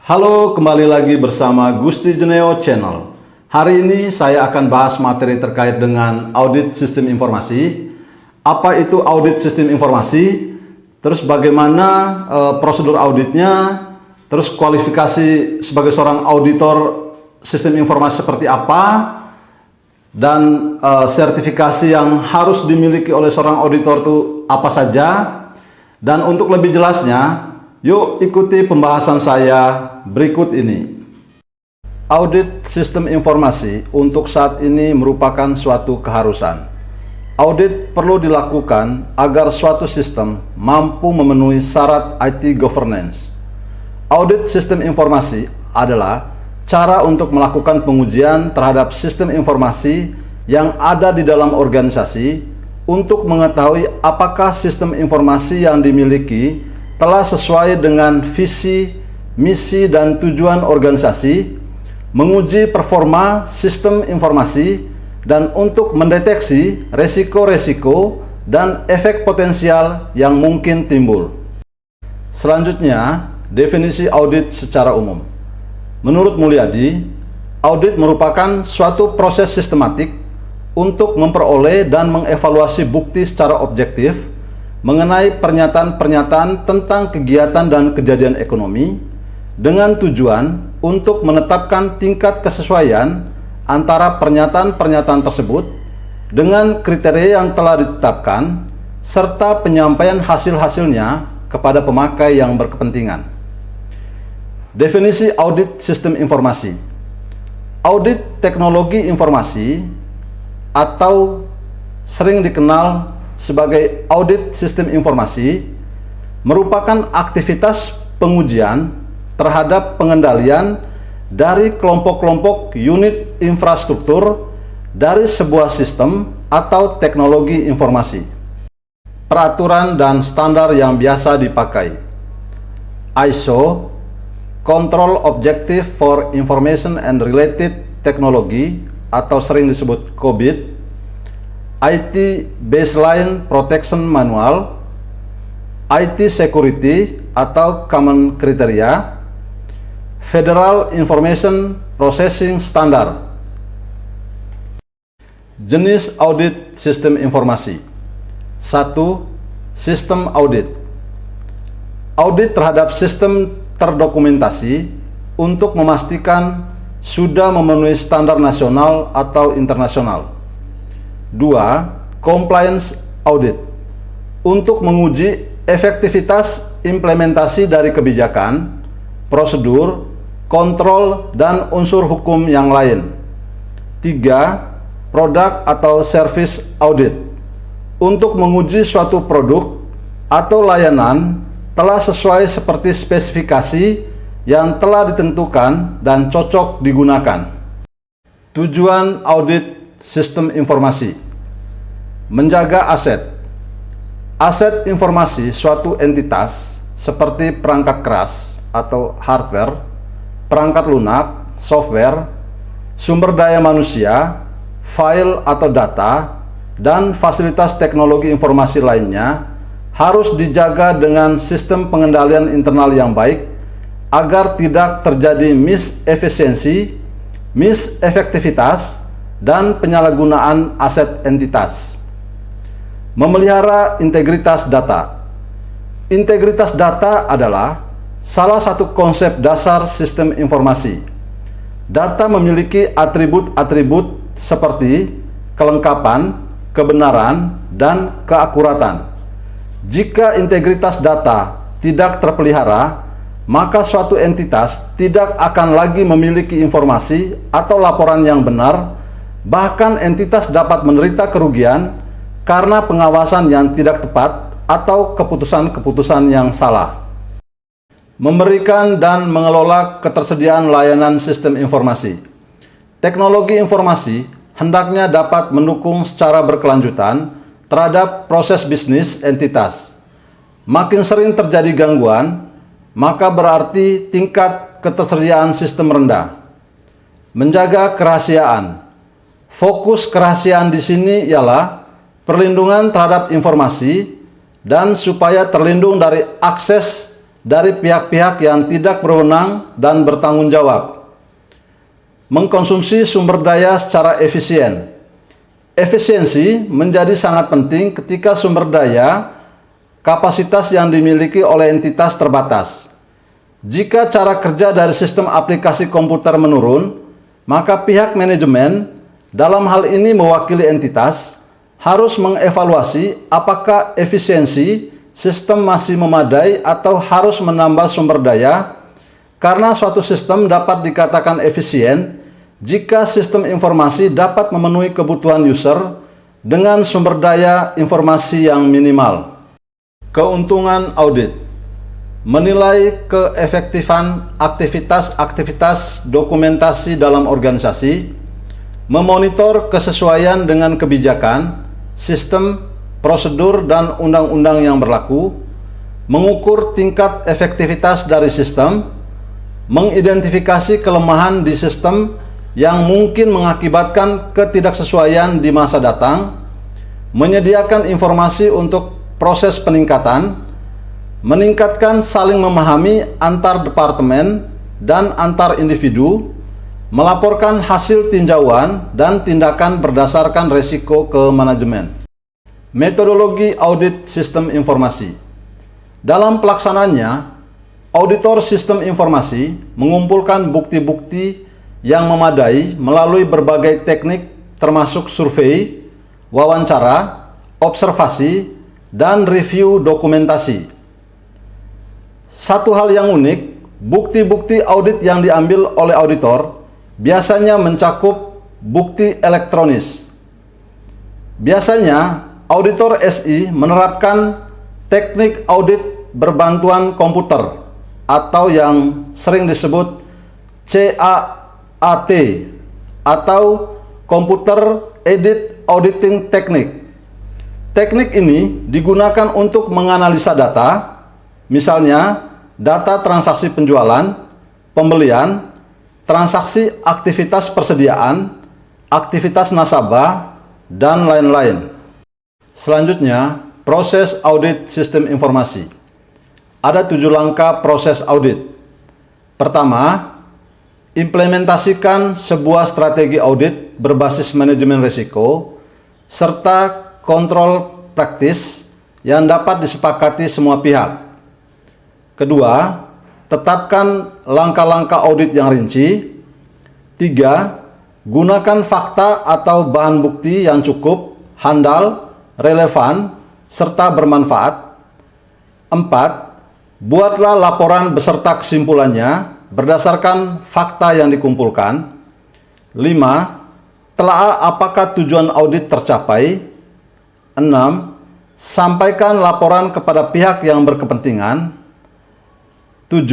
Halo, kembali lagi bersama Gusti Juneo Channel. Hari ini saya akan bahas materi terkait dengan audit sistem informasi. Apa itu audit sistem informasi? Terus bagaimana prosedur auditnya? Terus kualifikasi sebagai seorang auditor sistem informasi seperti apa? Dan sertifikasi yang harus dimiliki oleh seorang auditor itu apa saja? Dan untuk lebih jelasnya, yuk ikuti pembahasan saya berikut ini. Audit sistem informasi untuk saat ini merupakan suatu keharusan. Audit perlu dilakukan agar suatu sistem mampu memenuhi syarat IT governance. Audit sistem informasi adalah cara untuk melakukan pengujian terhadap sistem informasi yang ada di dalam organisasi untuk mengetahui apakah sistem informasi yang dimiliki telah sesuai dengan visi, misi, dan tujuan organisasi, menguji performa sistem informasi, dan untuk mendeteksi resiko-resiko dan efek potensial yang mungkin timbul. Selanjutnya, definisi audit secara umum. Menurut Mulyadi, audit merupakan suatu proses sistematik untuk memperoleh dan mengevaluasi bukti secara objektif mengenai pernyataan-pernyataan tentang kegiatan dan kejadian ekonomi dengan tujuan untuk menetapkan tingkat kesesuaian antara pernyataan-pernyataan tersebut dengan kriteria yang telah ditetapkan serta penyampaian hasil-hasilnya kepada pemakai yang berkepentingan. Definisi audit sistem informasi. Audit teknologi informasi atau sering dikenal sebagai audit sistem informasi merupakan aktivitas pengujian terhadap pengendalian dari kelompok-kelompok unit infrastruktur dari sebuah sistem atau teknologi informasi. Peraturan dan standar yang biasa dipakai: ISO, Control Objective for Information and Related Technology atau sering disebut COBIT, IT Baseline Protection Manual, IT Security atau Common Criteria, Federal Information Processing Standard. Jenis audit sistem informasi. 1. Sistem audit. Audit terhadap sistem terdokumentasi untuk memastikan sudah memenuhi standar nasional atau internasional. 2. Compliance audit untuk menguji efektivitas implementasi dari kebijakan, prosedur, kontrol, dan unsur hukum yang lain. 3. Product atau service audit untuk menguji suatu produk atau layanan telah sesuai seperti spesifikasi yang telah ditentukan dan cocok digunakan. Tujuan audit sistem informasi: menjaga aset. Aset informasi suatu entitas seperti perangkat keras atau hardware, perangkat lunak, software, sumber daya manusia, file atau data, dan fasilitas teknologi informasi lainnya harus dijaga dengan sistem pengendalian internal yang baik agar tidak terjadi misefisiensi, misefektivitas, dan penyalahgunaan aset entitas. Memelihara integritas data. Integritas data adalah salah satu konsep dasar sistem informasi. Data memiliki atribut-atribut seperti kelengkapan, kebenaran, dan keakuratan. Jika integritas data tidak terpelihara, maka suatu entitas tidak akan lagi memiliki informasi atau laporan yang benar. Bahkan entitas dapat menderita kerugian karena pengawasan yang tidak tepat atau keputusan-keputusan yang salah. Memberikan dan mengelola ketersediaan layanan sistem informasi. Teknologi informasi hendaknya dapat mendukung secara berkelanjutan terhadap proses bisnis entitas. Makin sering terjadi gangguan, maka berarti tingkat ketersediaan sistem rendah. Menjaga kerahasiaan. Fokus kerahasiaan di sini ialah perlindungan terhadap informasi dan supaya terlindung dari akses dari pihak-pihak yang tidak berwenang dan bertanggung jawab. Mengkonsumsi sumber daya secara efisien. Efisiensi menjadi sangat penting ketika sumber daya kapasitas yang dimiliki oleh entitas terbatas. Jika cara kerja dari sistem aplikasi komputer menurun, maka pihak manajemen, dalam hal ini mewakili entitas, harus mengevaluasi apakah efisiensi sistem masih memadai atau harus menambah sumber daya, karena suatu sistem dapat dikatakan efisien jika sistem informasi dapat memenuhi kebutuhan user dengan sumber daya informasi yang minimal. Keuntungan audit: menilai keefektifan aktivitas-aktivitas dokumentasi dalam organisasi, memonitor kesesuaian dengan kebijakan, sistem, prosedur, dan undang-undang yang berlaku, mengukur tingkat efektivitas dari sistem, mengidentifikasi kelemahan di sistem yang mungkin mengakibatkan ketidaksesuaian di masa datang, menyediakan informasi untuk proses peningkatan, meningkatkan saling memahami antar departemen dan antar individu, melaporkan hasil tinjauan dan tindakan berdasarkan resiko ke manajemen. Metodologi audit sistem informasi. Dalam pelaksanaannya, auditor sistem informasi mengumpulkan bukti-bukti yang memadai melalui berbagai teknik termasuk survei, wawancara, observasi, dan review dokumentasi. Satu hal yang unik, bukti-bukti audit yang diambil oleh auditor biasanya mencakup bukti elektronis. Biasanya, auditor SI menerapkan teknik audit berbantuan komputer atau yang sering disebut CAAT atau Computer Aided Auditing Technique. Teknik ini digunakan untuk menganalisa data, misalnya data transaksi penjualan, pembelian, transaksi aktivitas persediaan, aktivitas nasabah, dan lain-lain. Selanjutnya, proses audit sistem informasi. Ada 7 langkah proses audit. Pertama, implementasikan sebuah strategi audit berbasis manajemen risiko serta kontrol praktis yang dapat disepakati semua pihak. Kedua, tetapkan langkah-langkah audit yang rinci. 3, gunakan fakta atau bahan bukti yang cukup, handal, relevan, serta bermanfaat. 4, buatlah laporan beserta kesimpulannya berdasarkan fakta yang dikumpulkan. 5, telaah apakah tujuan audit tercapai. 6, sampaikan laporan kepada pihak yang berkepentingan. 7,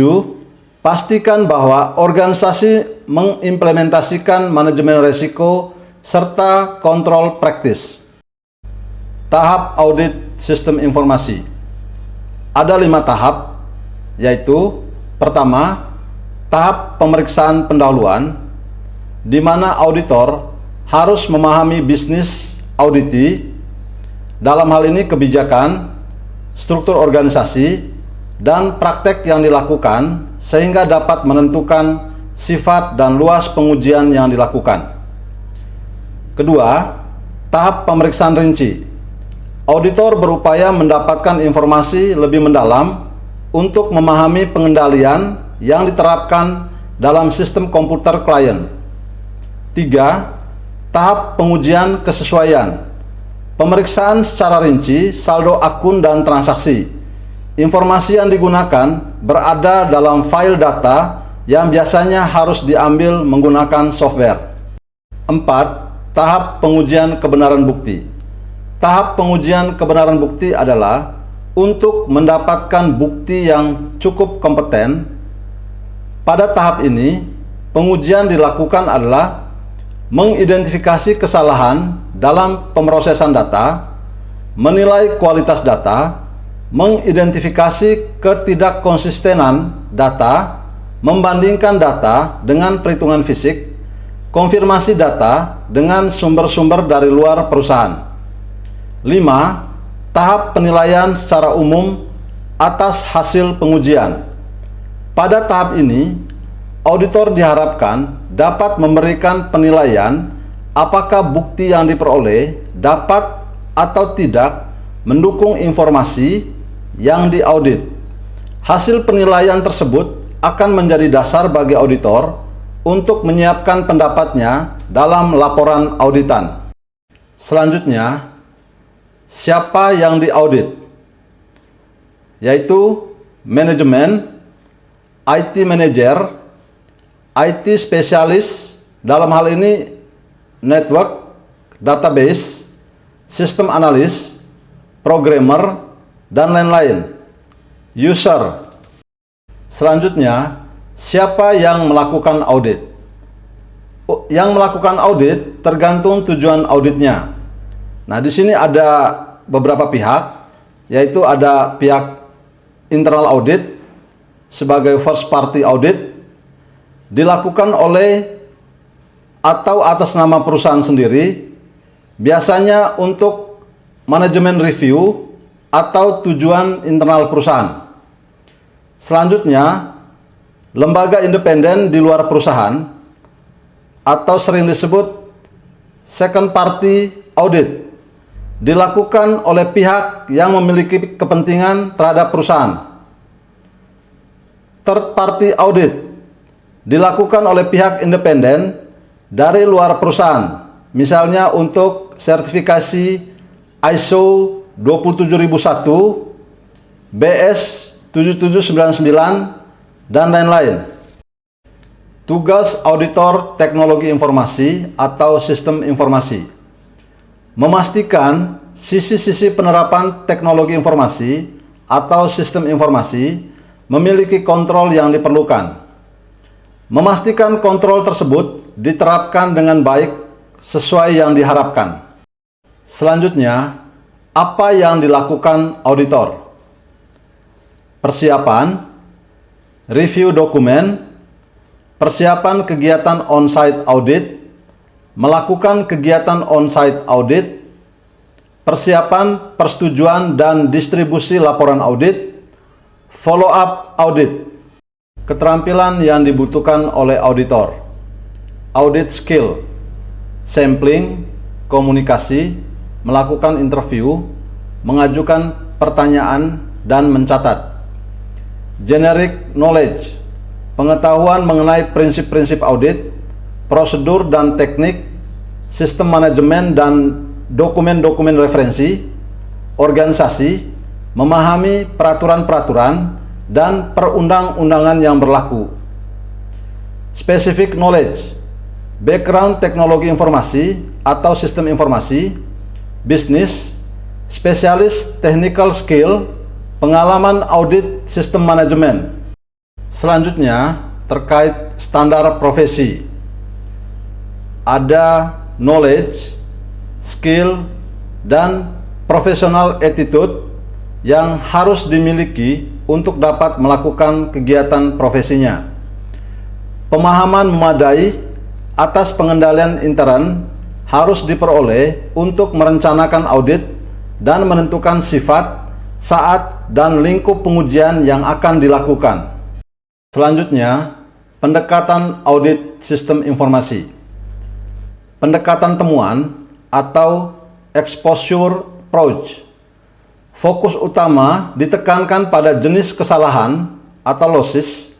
pastikan bahwa organisasi mengimplementasikan manajemen risiko serta kontrol praktis. Tahap audit sistem informasi. Ada 5 tahap, yaitu pertama, tahap pemeriksaan pendahuluan, di mana auditor harus memahami bisnis auditi, dalam hal ini kebijakan, struktur organisasi, dan praktek yang dilakukan sehingga dapat menentukan sifat dan luas pengujian yang dilakukan. Kedua, tahap pemeriksaan rinci. Auditor berupaya mendapatkan informasi lebih mendalam untuk memahami pengendalian yang diterapkan dalam sistem komputer klien. 3, tahap pengujian kesesuaian. Pemeriksaan secara rinci saldo akun dan transaksi. Informasi yang digunakan berada dalam file data yang biasanya harus diambil menggunakan software. 4, tahap pengujian kebenaran bukti. Tahap pengujian kebenaran bukti adalah untuk mendapatkan bukti yang cukup kompeten. Pada tahap ini, pengujian dilakukan adalah mengidentifikasi kesalahan dalam pemrosesan data, menilai kualitas data, mengidentifikasi ketidakkonsistenan data, membandingkan data dengan perhitungan fisik, konfirmasi data dengan sumber-sumber dari luar perusahaan. 5, tahap penilaian secara umum atas hasil pengujian. Pada tahap ini, auditor diharapkan dapat memberikan penilaian apakah bukti yang diperoleh dapat atau tidak mendukung informasi yang diaudit. Hasil penilaian tersebut akan menjadi dasar bagi auditor untuk menyiapkan pendapatnya dalam laporan auditan. Selanjutnya, siapa yang diaudit? Yaitu manajemen, IT manager, IT spesialis, dalam hal ini network, database, sistem analis, programmer, dan lain-lain. User. Selanjutnya, siapa yang melakukan audit? Yang melakukan audit tergantung tujuan auditnya. Nah, di sini ada beberapa pihak, yaitu ada pihak internal audit sebagai first party audit, dilakukan oleh atau atas nama perusahaan sendiri, biasanya untuk manajemen review atau tujuan internal perusahaan. Selanjutnya, lembaga independen di luar perusahaan atau sering disebut second party audit, dilakukan oleh pihak yang memiliki kepentingan terhadap perusahaan. Third party audit dilakukan oleh pihak independen dari luar perusahaan, misalnya untuk sertifikasi ISO 27001, BS 7799, dan lain-lain. Tugas auditor teknologi informasi atau sistem informasi: memastikan sisi-sisi penerapan teknologi informasi atau sistem informasi memiliki kontrol yang diperlukan. Memastikan kontrol tersebut diterapkan dengan baik sesuai yang diharapkan. Selanjutnya, apa yang dilakukan auditor? Persiapan, review dokumen, persiapan kegiatan on-site audit, melakukan kegiatan on-site audit, persiapan persetujuan dan distribusi laporan audit, follow up audit. Keterampilan yang dibutuhkan oleh auditor: audit skill, sampling, komunikasi, melakukan interview, mengajukan pertanyaan, dan mencatat. Generic knowledge, pengetahuan mengenai prinsip-prinsip audit, prosedur dan teknik, sistem manajemen dan dokumen-dokumen referensi, organisasi, memahami peraturan-peraturan dan perundang-undangan yang berlaku. Specific knowledge, background teknologi informasi atau sistem informasi, bisnis, spesialis technical skill, pengalaman audit sistem manajemen. Selanjutnya, terkait standar profesi. Ada knowledge, skill, dan professional attitude yang harus dimiliki untuk dapat melakukan kegiatan profesinya. Pemahaman memadai atas pengendalian intern harus diperoleh untuk merencanakan audit dan menentukan sifat, saat, dan lingkup pengujian yang akan dilakukan. Selanjutnya, pendekatan audit sistem informasi. Pendekatan temuan atau exposure approach. Fokus utama ditekankan pada jenis kesalahan atau losses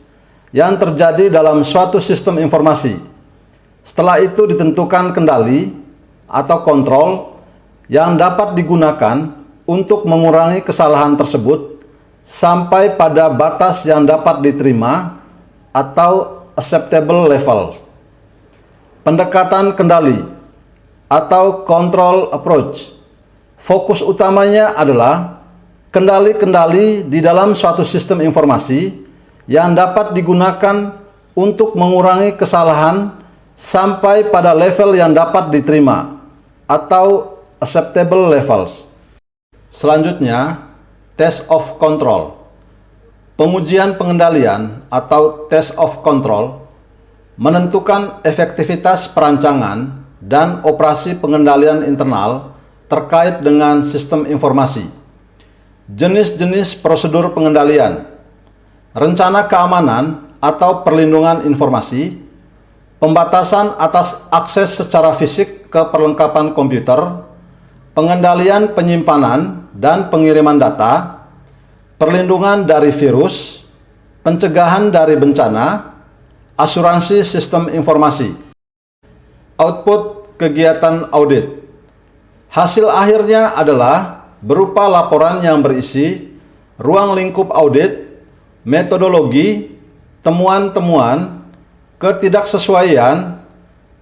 yang terjadi dalam suatu sistem informasi. Setelah itu ditentukan kendali atau kontrol yang dapat digunakan untuk mengurangi kesalahan tersebut sampai pada batas yang dapat diterima atau acceptable level. Pendekatan kendali atau control approach. Fokus utamanya adalah kendali-kendali di dalam suatu sistem informasi yang dapat digunakan untuk mengurangi kesalahan sampai pada level yang dapat diterima atau acceptable levels. Selanjutnya, test of control. Pengujian pengendalian atau test of control menentukan efektivitas perancangan dan operasi pengendalian internal terkait dengan sistem informasi. jenis-jenis prosedur pengendalian, rencana keamanan atau perlindungan informasi, pembatasan atas akses secara fisik ke perlengkapan komputer, pengendalian penyimpanan dan pengiriman data, perlindungan dari virus, pencegahan dari bencana, asuransi sistem informasi. Output kegiatan audit. Hasil akhirnya adalah berupa laporan yang berisi ruang lingkup audit, metodologi, temuan-temuan, ketidaksesuaian,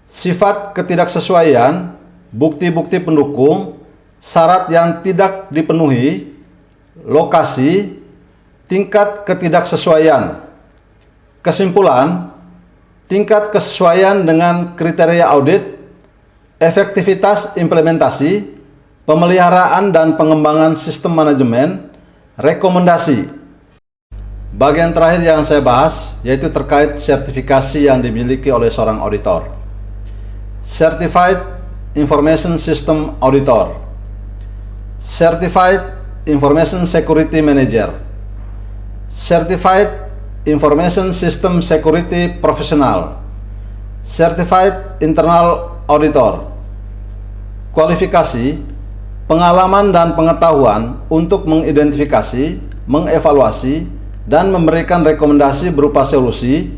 sifat ketidaksesuaian, bukti-bukti pendukung, syarat yang tidak dipenuhi, lokasi, tingkat ketidaksesuaian. Kesimpulan, tingkat kesesuaian dengan kriteria audit, efektivitas implementasi, pemeliharaan dan pengembangan sistem manajemen, rekomendasi. Bagian terakhir yang saya bahas yaitu terkait sertifikasi yang dimiliki oleh seorang auditor. Certified Information System Auditor, Certified Information Security Manager, Certified Information System Security Professional, Certified Internal Auditor. Kualifikasi, pengalaman dan pengetahuan untuk mengidentifikasi, mengevaluasi, dan memberikan rekomendasi berupa solusi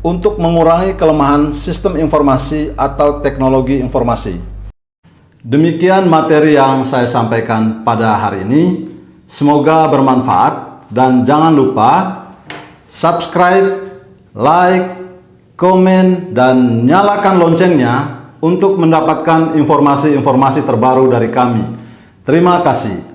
untuk mengurangi kelemahan sistem informasi atau teknologi informasi. Demikian materi yang saya sampaikan pada hari ini. Semoga bermanfaat dan jangan lupa subscribe, like, komen, dan nyalakan loncengnya untuk mendapatkan informasi-informasi terbaru dari kami. Terima kasih.